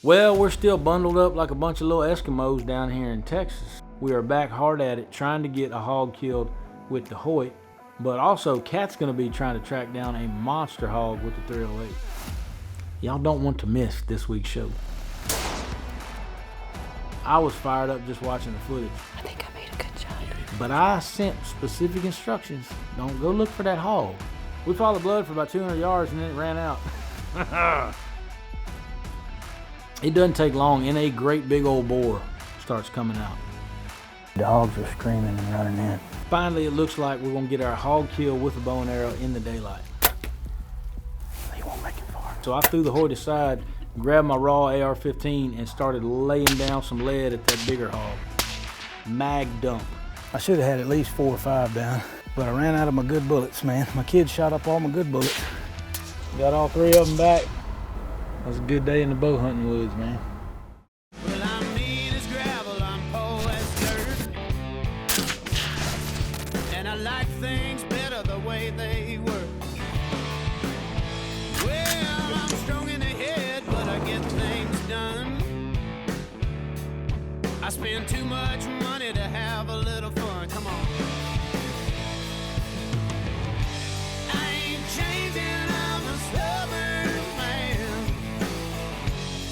Well, we're still bundled up like a bunch of little Eskimos down here in Texas. We are back hard at it trying to get a hog killed with the Hoyt, but also Kat's gonna be trying to track down a monster hog with the 308. Y'all don't want to miss this week's show. I was fired up just watching the footage. I think I made a good job. But I sent specific instructions. Don't go look for that hog. We followed the blood for about 200 yards and then it ran out. It doesn't take long and a great big old boar starts coming out. The hogs are screaming and running in. Finally, it looks like we're gonna get our hog kill with a bow and arrow in the daylight. He won't make it far. So I threw the Hoyt aside, grabbed my raw AR-15 and started laying down some lead at that bigger hog. Mag dump. I should have had at least 4 or 5 down, but I ran out of my good bullets, man. My kids shot up all my good bullets. Got all 3 of them back. That was a good day in the bow hunting woods, man. Well, I'm mean as gravel, I'm poor as dirt, and I like things better the way they were. Well, I'm strong in the head, but I get things done. I spend too much money to have a little fun. Come on. I ain't changing, I'm a stubborn man.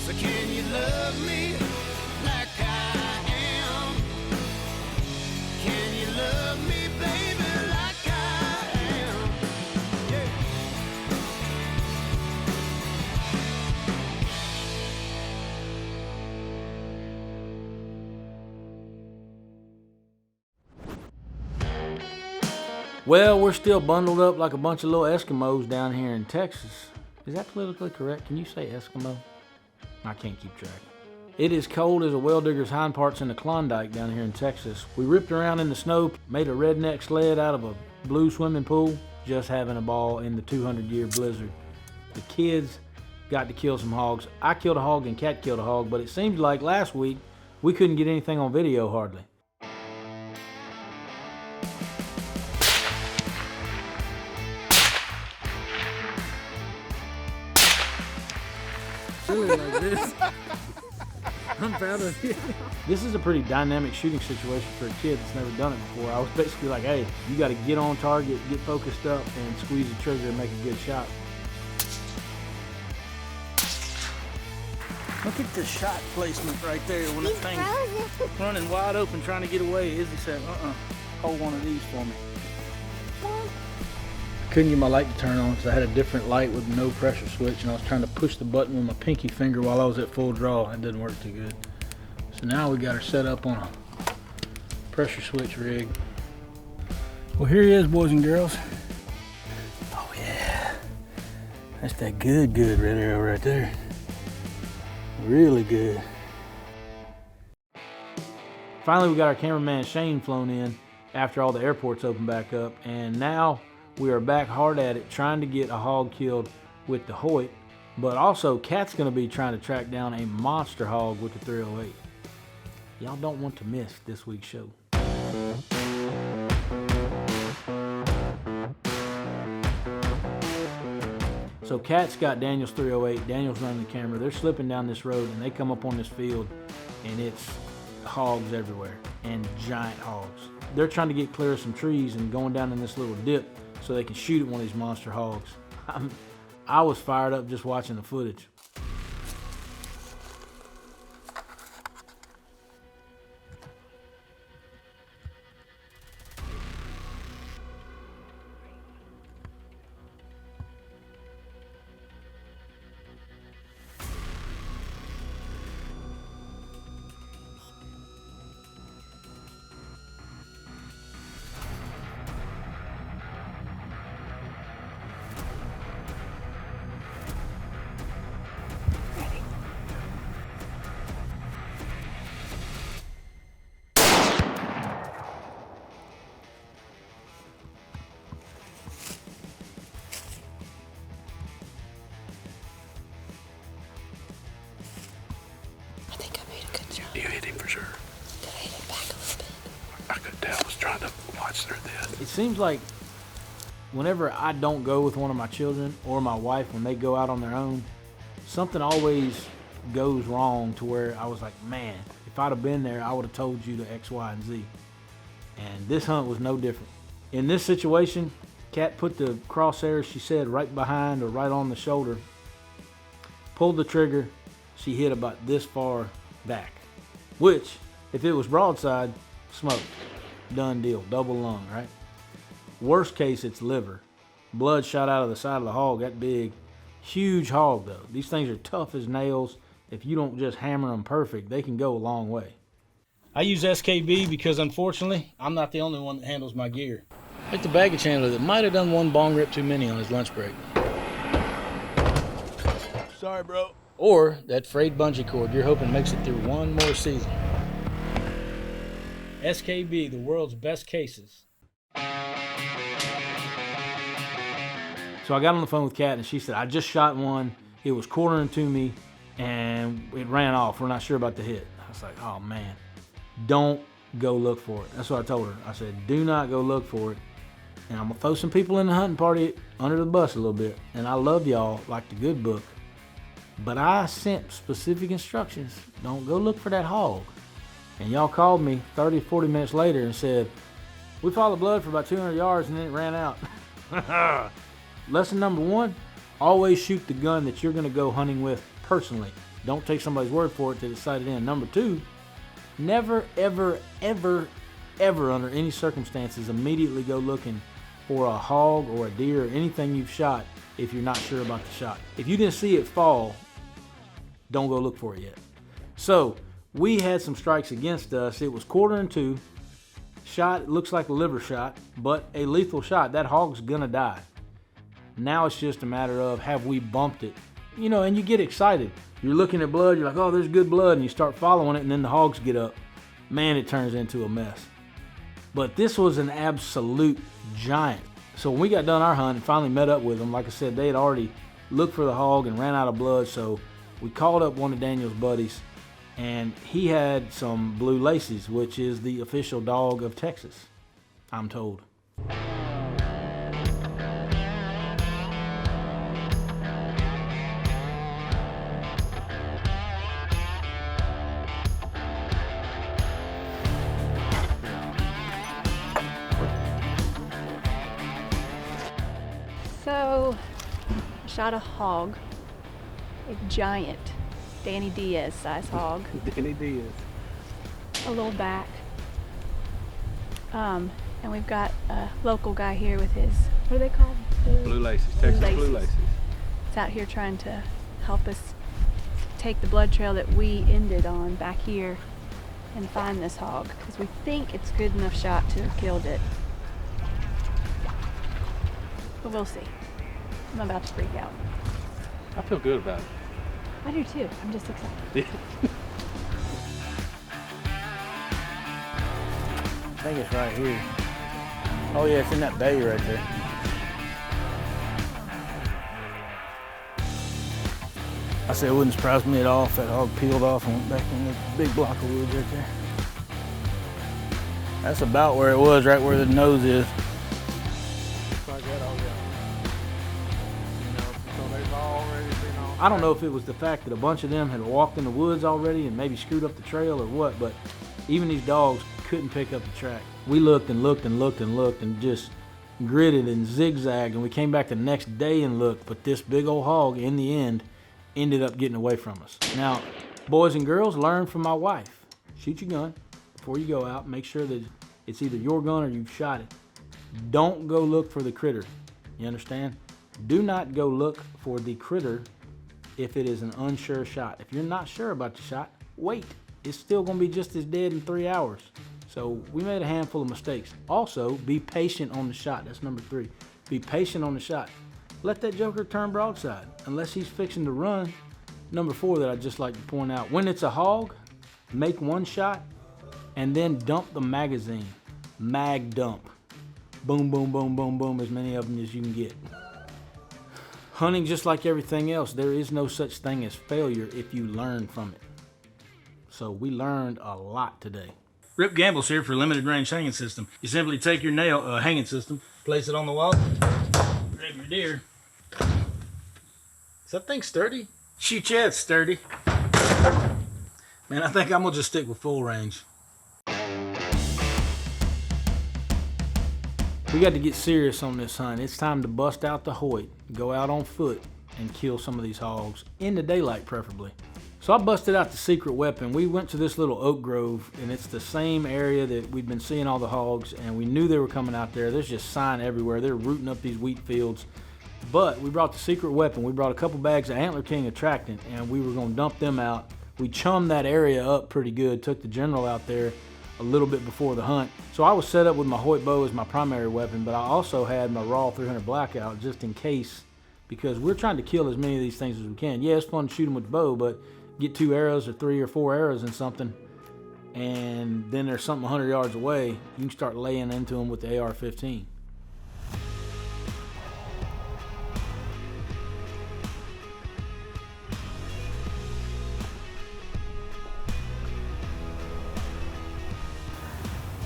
So can you love me like I am? Can you love me, baby, like I am? Yeah. Well, we're still bundled up like a bunch of little Eskimos down here in Texas. Is that politically correct? Can you say Eskimo? I can't keep track. It is cold as a well digger's hind parts in the Klondike down here in Texas. We ripped around in the snow, made a redneck sled out of a blue swimming pool, just having a ball in the 200-year blizzard. The kids got to kill some hogs. I killed a hog and Kat killed a hog, but it seems like last week we couldn't get anything on video hardly. Really like this. I'm proud of you. This is a pretty dynamic shooting situation for a kid that's never done it before. I was basically like, hey, you got to get on target, get focused up, and squeeze the trigger and make a good shot. Look at the shot placement right there when that thing's running wide open trying to get away. Izzy said, hold one of these for me. Couldn't get my light to turn on because I had a different light with no pressure switch, and I was trying to push the button with my pinky finger while I was at full draw. It didn't work too good. So now we got her set up on a pressure switch rig. Well, here he is, boys and girls. Oh yeah, that's that good red arrow right there. Really good. Finally, we got our cameraman Shane flown in after all the airports opened back up, and now we are back hard at it trying to get a hog killed with the Hoyt, but also Kat's gonna be trying to track down a monster hog with the 308. Y'all don't want to miss this week's show. So Kat's got Daniel's 308, Daniel's running the camera, they're slipping down this road and they come up on this field and it's hogs everywhere and giant hogs. They're trying to get clear of some trees and going down in this little dip so they can shoot at one of these monster hogs. I was fired up just watching the footage. You hit him for sure. Did I hit him back a little bit? I could tell. I was trying to watch through this. It seems like whenever I don't go with one of my children or my wife when they go out on their own, something always goes wrong to where I was like, man, if I'd have been there, I would have told you the X, Y, and Z. And this hunt was no different. In this situation, Kat put the crosshair, she said, right behind or right on the shoulder, pulled the trigger, she hit about this far back, which, if it was broadside, smoked. Done deal, double lung, right? Worst case, it's liver. Blood shot out of the side of the hog, that big, huge hog though. These things are tough as nails. If you don't just hammer them perfect, they can go a long way. I use SKB because unfortunately, I'm not the only one that handles my gear. Like the baggage handler that might have done one bong rip too many on his lunch break. Sorry, bro. Or that frayed bungee cord you're hoping makes it through one more season. SKB, the world's best cases. So I got on the phone with Kat and she said, I just shot one. It was quartering to me and it ran off. We're not sure about the hit. I was like, oh man, don't go look for it. That's what I told her. I said, do not go look for it. And I'm gonna throw some people in the hunting party under the bus a little bit. And I love y'all like the good book. But I sent specific instructions. Don't go look for that hog. And y'all called me 30, 40 minutes later and said, we followed blood for about 200 yards and then it ran out. Lesson number one, always shoot the gun that you're gonna go hunting with personally. Don't take somebody's word for it to decide it in. Number two, never, ever, ever, ever under any circumstances immediately go looking for a hog or a deer or anything you've shot if you're not sure about the shot. If you didn't see it fall, don't go look for it yet. So we had some strikes against us. It was quartering to, shot, looks like a liver shot, but a lethal shot. That hog's gonna die. Now it's just a matter of, have we bumped it? You know, and you get excited. You're looking at blood, you're like, oh, there's good blood, and you start following it, and then the hogs get up. Man, it turns into a mess. But this was an absolute giant. So when we got done our hunt and finally met up with them, like I said, they had already looked for the hog and ran out of blood, so we called up one of Daniel's buddies, and he had some blue laces, which is the official dog of Texas, I'm told. So, I shot a hog, a giant Danny Diaz size hog. Danny Diaz. A little back. And we've got a local guy here with his, what are they called? Blue laces, Texas blue laces. It's out here trying to help us take the blood trail that we ended on back here and find this hog, because we think it's good enough shot to have killed it. But we'll see. I'm about to freak out. I feel good about it. I do too. I'm just excited. I think it's right here. Oh yeah, it's in that bay right there. I said it wouldn't surprise me at all if that hog peeled off and went back in the big block of woods right there. That's about where it was, right where the nose is. I don't know if it was the fact that a bunch of them had walked in the woods already and maybe screwed up the trail or what, but even these dogs couldn't pick up the track. We looked and looked and looked and looked and just gridded and zigzagged, and we came back the next day and looked, but this big old hog in the end ended up getting away from us. Now, boys and girls, learn from my wife. Shoot your gun before you go out. Make sure that it's either your gun or you've shot it. Don't go look for the critter. You understand? Do not go look for the critter if it is an unsure shot. If you're not sure about the shot, wait. It's still gonna be just as dead in 3 hours. So we made a handful of mistakes. Also, be patient on the shot. That's number 3. Be patient on the shot. Let that joker turn broadside, unless he's fixing to run. Number 4 that I'd just like to point out, when it's a hog, make one shot and then dump the magazine. Mag dump. Boom, boom, boom, boom, boom, as many of them as you can get. Hunting, just like everything else, there is no such thing as failure if you learn from it. So we learned a lot today. Rip Campbells here for limited range hanging system. You simply take your nail hanging system, place it on the wall, grab your deer. Is that thing sturdy? Shoot, yeah, it's sturdy. Man, I think I'm gonna just stick with full range. We got to get serious on this hunt. It's time to bust out the Hoyt, go out on foot, and kill some of these hogs, in the daylight preferably. So I busted out the secret weapon. We went to this little oak grove, and it's the same area that we've been seeing all the hogs, and we knew they were coming out there. There's just sign everywhere. They're rooting up these wheat fields. But we brought the secret weapon. We brought a couple bags of Antler King attractant, and we were gonna dump them out. We chummed that area up pretty good, took the general out there a little bit before the hunt. So I was set up with my Hoyt bow as my primary weapon, but I also had my raw 300 blackout just in case, because we're trying to kill as many of these things as we can. Yeah, it's fun to shoot them with the bow, but get 2 arrows or 3 or 4 arrows in something, and then there's something 100 yards away, you can start laying into them with the AR-15.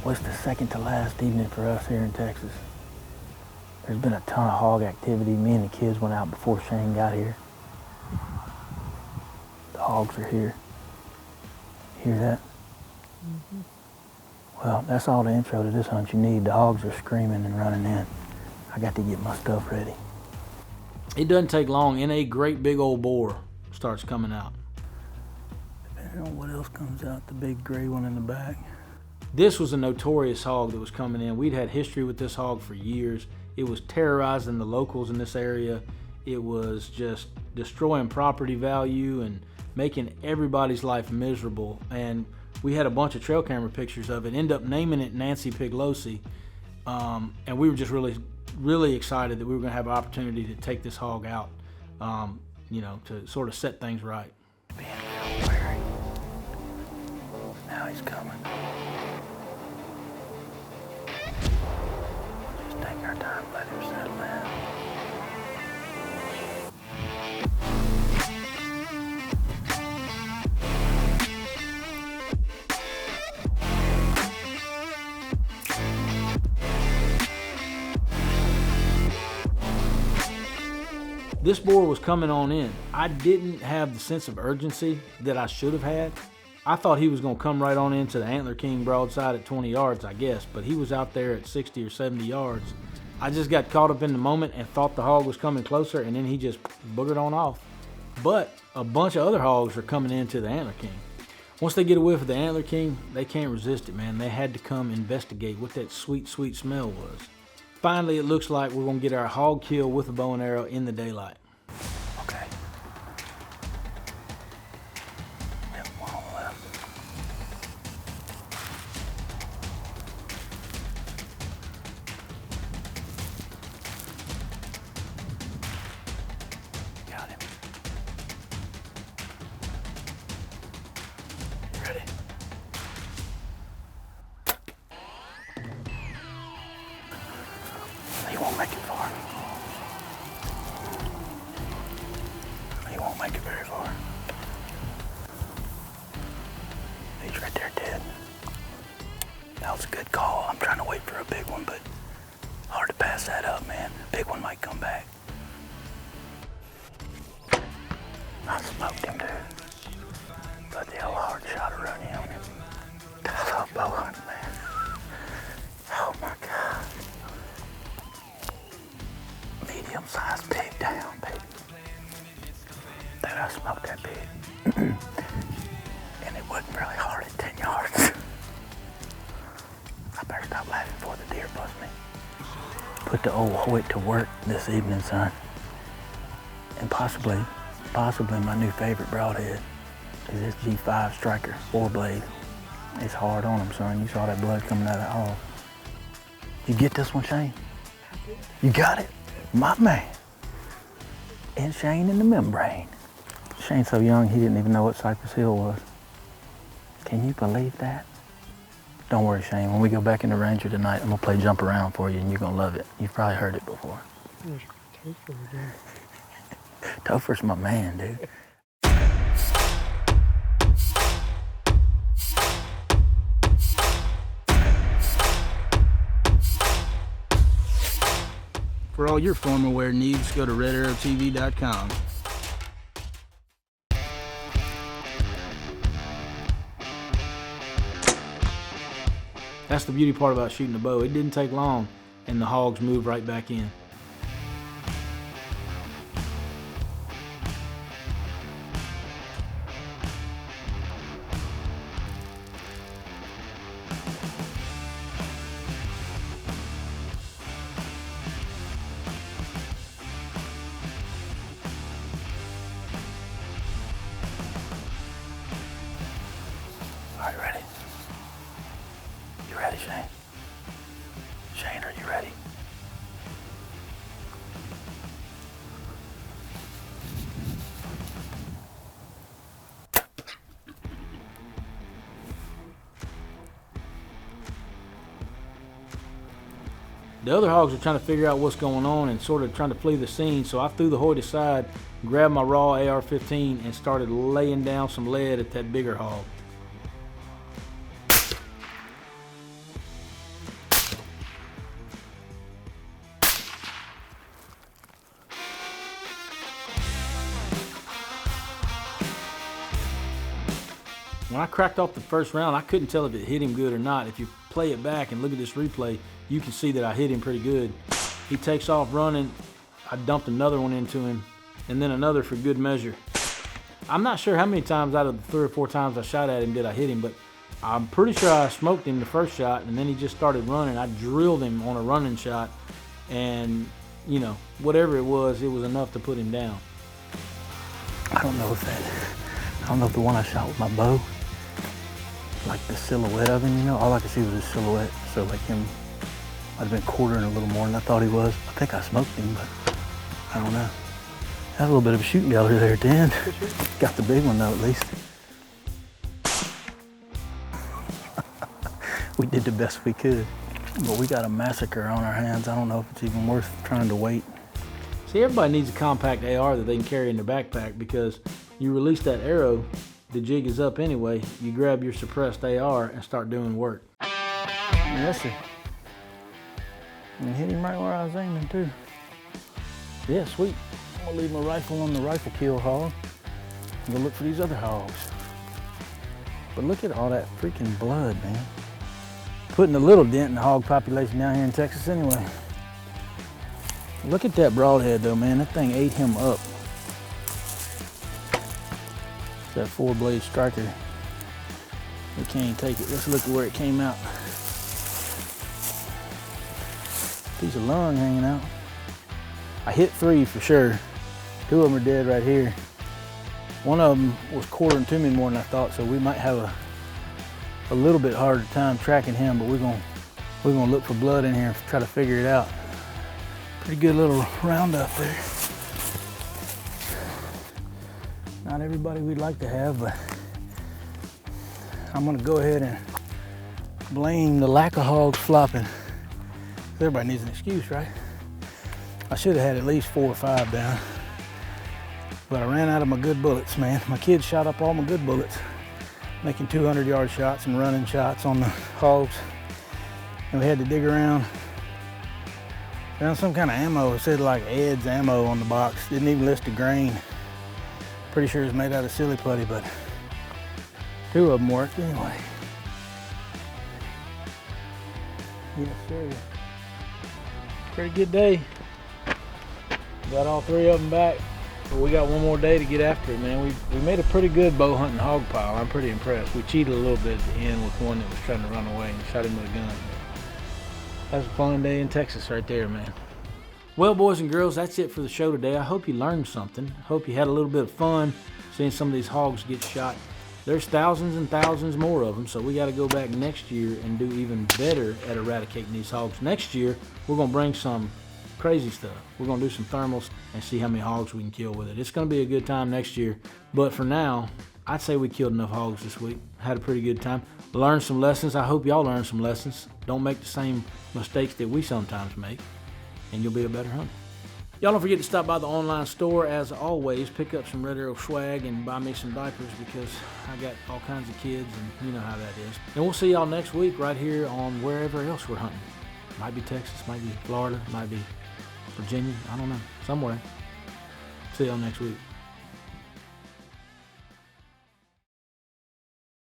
Well, it's the second to last evening for us here in Texas. There's been a ton of hog activity. Me and the kids went out before Shane got here. The hogs are here. Hear that? Mm-hmm. Well, that's all the intro to this hunt you need. The hogs are screaming and running in. I got to get my stuff ready. It doesn't take long, and a great big old boar starts coming out. Depending on what else comes out, the big gray one in the back. This was a notorious hog that was coming in. We'd had history with this hog for years. It was terrorizing the locals in this area. It was just destroying property value and making everybody's life miserable. And we had a bunch of trail camera pictures of it. Ended up naming it Nancy Piglosi. And we were just really excited that we were going to have an opportunity to take this hog out, you know, to sort of set things right. Being real wary. Now he's coming. Just take our time, let him settle in. This boar was coming on in. I didn't have the sense of urgency that I should have had. I thought he was going to come right on into the Antler King broadside at 20 yards, I guess, but he was out there at 60 or 70 yards. I just got caught up in the moment and thought the hog was coming closer, and then he just boogered on off. But a bunch of other hogs are coming into the Antler King. Once they get a whiff of the Antler King, they can't resist it, man. They had to come investigate what that sweet, sweet smell was. Finally, it looks like we're going to get our hog kill with a bow and arrow in the daylight. Okay. Yep, one on the left. Got him. You ready? He won't make it far. He won't make it very far. He's right there dead. That was a good call. I'm trying to wait for a big one, but hard to pass that up, man. Big one might come back. I smoked him, dude. But the hell hard shot around him. That's a bow hunt, man. Oh my God. Medium-sized pig down, baby. Dude, I smoked that pig. And it wasn't really hard at 10 yards. I better stop laughing before the deer bust me. Put the old Hoyt to work this evening, son. And possibly my new favorite broadhead is this G5 Striker 4-blade. It's hard on him, son. You saw that blood coming out of that hog. You get this one, Shane? You got it? My man. And Shane in the membrane. Shane's so young, he didn't even know what Cypress Hill was. Can you believe that? Don't worry, Shane. When we go back in the Ranger tonight, I'm gonna play jump around for you and you're gonna love it. You've probably heard it before. Topher's my man, dude. For all your formal wear needs, go to RedArrowTV.com. That's the beauty part about shooting a bow. It didn't take long, and the hogs moved right back in. Are you ready? You ready, Shane? Shane, are you ready? The other hogs are trying to figure out what's going on and sort of trying to flee the scene, so I threw the Hoyt aside, grabbed my raw AR-15, and started laying down some lead at that bigger hog. When I cracked off the first round, I couldn't tell if it hit him good or not. If you play it back and look at this replay, you can see that I hit him pretty good. He takes off running. I dumped another one into him, and then another for good measure. I'm not sure how many times out of the 3 or 4 times I shot at him did I hit him, but I'm pretty sure I smoked him the first shot, and then he just started running. I drilled him on a running shot, and, you know, whatever it was enough to put him down. I don't know if the one I shot with my bow, like the silhouette of him, you know, all I could see was his silhouette. So like him, I'd have been quartering a little more than I thought he was. I think I smoked him, but I don't know. Had a little bit of a shooting gallery there at the end. Got the big one though, at least. We did the best we could, but we got a massacre on our hands. I don't know if it's even worth trying to wait. See, everybody needs a compact AR that they can carry in their backpack, because you release that arrow, the jig is up anyway. You grab your suppressed AR and start doing work. Yes, sir. And hit him right where I was aiming too. Yeah, sweet. I'm gonna leave my rifle on the rifle kill hog and go look for these other hogs. But look at all that freaking blood, man. Putting a little dent in the hog population down here in Texas anyway. Look at that broadhead though, man. That thing ate him up. That 4-blade striker. We can't take it. Let's look at where it came out. Piece of lung hanging out. I hit 3 for sure. 2 of them are dead right here. One of them was quartering to me more than I thought, so we might have a little bit harder time tracking him, but we're gonna look for blood in here and try to figure it out. Pretty good little roundup there. Not everybody we'd like to have, but I'm gonna go ahead and blame the lack of hogs flopping. Everybody needs an excuse, right? I should have had at least 4 or 5 down, but I ran out of my good bullets, man. My kids shot up all my good bullets, making 200-yard shots and running shots on the hogs, and we had to dig around. Found some kind of ammo. It said like Ed's ammo on the box. Didn't even list the grain. Pretty sure it's made out of silly putty, but 2 of them worked anyway. Yes, sir. Pretty good day. Got all 3 of them back, but we got one more day to get after it, man. We made a pretty good bow hunting hog pile. I'm pretty impressed. We cheated a little bit at the end with one that was trying to run away and shot him with a gun. That's a fun day in Texas right there, man. Well, boys and girls, that's it for the show today. I hope you learned something. Hope you had a little bit of fun seeing some of these hogs get shot. There's thousands and thousands more of them, so we got to go back next year and do even better at eradicating these hogs. Next year, we're going to bring some crazy stuff. We're going to do some thermals and see how many hogs we can kill with it. It's going to be a good time next year, but for now, I'd say we killed enough hogs this week. Had a pretty good time. Learned some lessons. I hope y'all learned some lessons. Don't make the same mistakes that we sometimes make, and you'll be a better hunter. Y'all don't forget to stop by the online store. As always, pick up some Red Arrow swag and buy me some diapers, because I got all kinds of kids and you know how that is. And we'll see y'all next week right here on wherever else we're hunting. Might be Texas, might be Florida, might be Virginia, I don't know, somewhere. See y'all next week.